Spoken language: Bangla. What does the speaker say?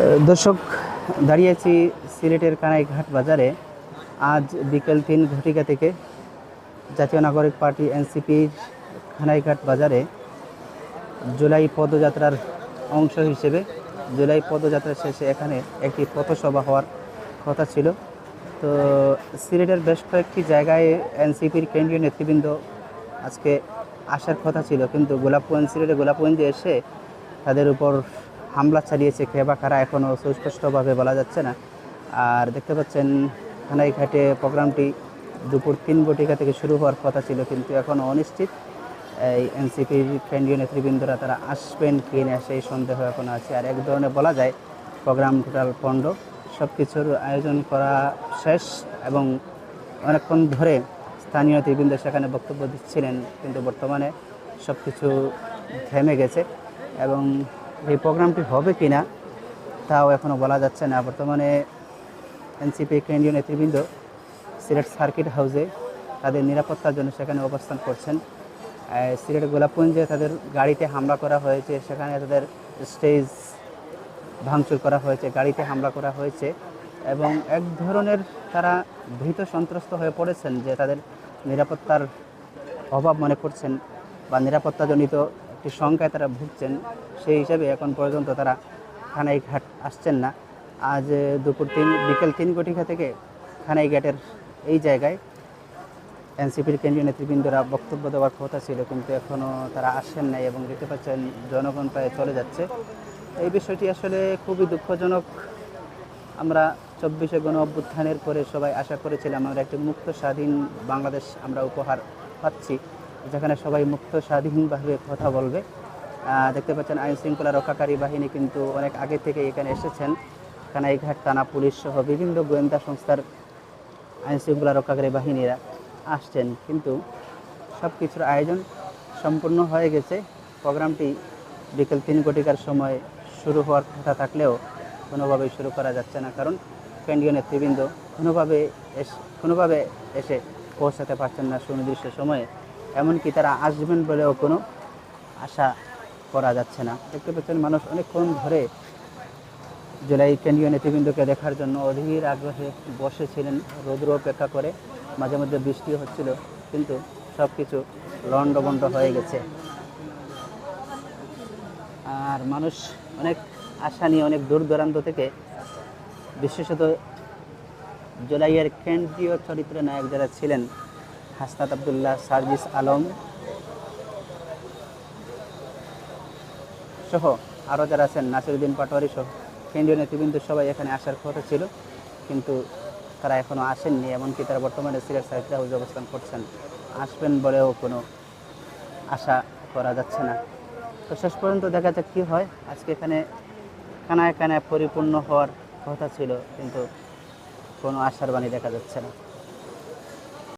দর্শক, দাঁড়িয়েছি সিলেটের কানাইঘাট বাজারে। আজ বিকেল 3 ঘটিকা থেকে জাতীয় নাগরিক পার্টি এনসিপির কানাইঘাট বাজারে জুলাই পদযাত্রার অংশ হিসেবে জুলাই পদযাত্রা শেষে এখানে একটি পথসভা হওয়ার কথা ছিল। তো সিলেটের বেশ কয়েকটি জায়গায় এনসিপির কেন্দ্রীয় নেতৃবৃন্দ আজকে আসার কথা ছিল, কিন্তু সিলেটের গোলাপগঞ্জে এসে তাদের উপর হামলা চালিয়েছে কে বা কারা এখনও সুস্পষ্টভাবে বলা যাচ্ছে না। আর দেখতে পাচ্ছেন কানাইঘাটে প্রোগ্রামটি দুপুর 3 ঘটিকা থেকে শুরু হওয়ার কথা ছিল, কিন্তু এখনও অনিশ্চিত। এই এনসিপির কেন্দ্রীয় নেতৃবৃন্দরা তারা আসবেন কি না সেই সন্দেহ এখন আছে। আর এক ধরনের বলা যায় প্রোগ্রাম টোটাল পণ্ড, সব কিছুর আয়োজন করা শেষ এবং অনেকক্ষণ ধরে স্থানীয় নেতৃবৃন্দ সেখানে বক্তব্য দিচ্ছিলেন, কিন্তু বর্তমানে সব কিছু থেমে গেছে এবং এই প্রোগ্রামটি হবে কি না তাও এখনও বলা যাচ্ছে না। বর্তমানে এনসিপি কেন্দ্রীয় নেতৃবৃন্দ সিলেট সার্কিট হাউসে তাদের নিরাপত্তার জন্য সেখানে অবস্থান করছেন। সিলেট গোলাপগঞ্জে তাদের গাড়িতে হামলা করা হয়েছে, সেখানে তাদের স্টেজ ভাঙচুর করা হয়েছে, গাড়িতে হামলা করা হয়েছে এবং এক ধরনের তারা ভীত সন্ত্রস্ত হয়ে পড়েছেন যে তাদের নিরাপত্তার অভাব মনে করছেন বা নিরাপত্তাজনিত একটি শঙ্কায় তারা ভুগছেন। সেই হিসাবে এখন পর্যন্ত তারা কানাইঘাট আসছেন না। আজ বিকেল 3 ঘটিকা থেকে কানাইঘাটের এই জায়গায় এনসিপির কেন্দ্রীয় নেতৃবৃন্দরা বক্তব্য দেওয়ার কথা ছিল, কিন্তু এখনও তারা আসেন নাই এবং দেখতে পাচ্ছেন জনগণ প্রায় চলে যাচ্ছে। এই বিষয়টি আসলে খুবই দুঃখজনক। আমরা 24শে গণ-অভ্যুত্থানের পরে সবাই আশা করেছিলাম আমরা একটি মুক্ত স্বাধীন বাংলাদেশ আমরা উপহার পাচ্ছি, যেখানে সবাই মুক্ত স্বাধীনভাবে কথা বলবে। দেখতে পাচ্ছেন আইন শৃঙ্খলা রক্ষাকারী বাহিনী কিন্তু অনেক আগে থেকে এখানে এসেছেন। কানাইঘাট থানা পুলিশ সহ বিভিন্ন গোয়েন্দা সংস্থার আইন শৃঙ্খলা রক্ষাকারী বাহিনীরা আসছেন, কিন্তু সব কিছুর আয়োজন সম্পূর্ণ হয়ে গেছে। প্রোগ্রামটি বিকেল 3 ঘটিকার সময় শুরু হওয়ার কথা থাকলেও কোনোভাবেই শুরু করা যাচ্ছে না, কারণ কেন্দ্রীয় নেতৃবৃন্দ কোনোভাবে এসে পৌঁছাতে পারছেন না সুনির্দিষ্ট সময়ে। এমনকি তারা আসবেন বলেও কোনো আশা করা যাচ্ছে না। দেখতে পাচ্ছেন মানুষ অনেকক্ষণ ধরে জুলাই কেন্দ্রীয় নেতৃবৃন্দকে দেখার জন্য অধীর আগ্রহে বসেছিলেন, রৌদ্র অপেক্ষা করে। মাঝে মধ্যে বৃষ্টিও হচ্ছিল, কিন্তু সব কিছু লণ্ডভণ্ড হয়ে গেছে। আর মানুষ অনেক আশা নিয়ে অনেক দূর দূরান্ত থেকে, বিশেষত জুলাইয়ের কেন্দ্রীয় চরিত্র নায়ক যারা ছিলেন হাসনাত আবদুল্লাহ, সার্জিস আলম সহ আরও যারা আছেন, নাসিরুদ্দিন পাটোয়ারি সহ কেন্দ্রীয় নেতৃবৃন্দ সবাই এখানে আসার কথা ছিল, কিন্তু তারা এখনও আসেননি। এমনকি তারা বর্তমানে সিলেট সার্কিট হাউসে অবস্থান করছেন, আসবেন বলেও কোনো আশা করা যাচ্ছে না। তো শেষ পর্যন্ত দেখা যাক কী হয়। আজকে এখানে কানায় কানায় পরিপূর্ণ হওয়ার কথা ছিল, কিন্তু কোনো আশার বাণী দেখা যাচ্ছে না।